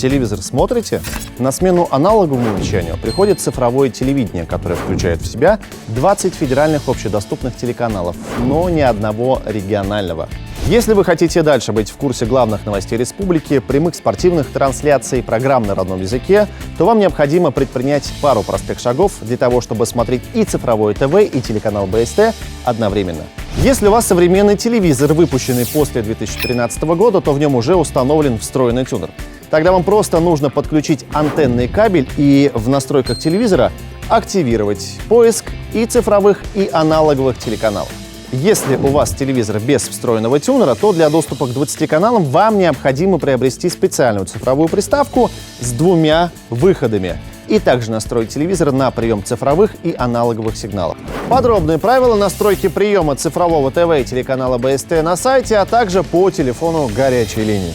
Телевизор смотрите? На смену аналоговому вещанию приходит цифровое телевидение, которое включает в себя 20 федеральных общедоступных телеканалов, но ни одного регионального. Если вы хотите дальше быть в курсе главных новостей республики, прямых спортивных трансляций, программ на родном языке, то вам необходимо предпринять пару простых шагов для того, чтобы смотреть и цифровое ТВ, и телеканал БСТ одновременно. Если у вас современный телевизор, выпущенный после 2013 года, то в нем уже установлен встроенный тюнер. Тогда вам просто нужно подключить антенный кабель и в настройках телевизора активировать поиск и цифровых, и аналоговых телеканалов. Если у вас телевизор без встроенного тюнера, то для доступа к 20 каналам вам необходимо приобрести специальную цифровую приставку с 2 выходами и также настроить телевизор на прием цифровых и аналоговых сигналов. Подробные правила настройки приема цифрового ТВ и телеканала БСТ на сайте, а также по телефону горячей линии.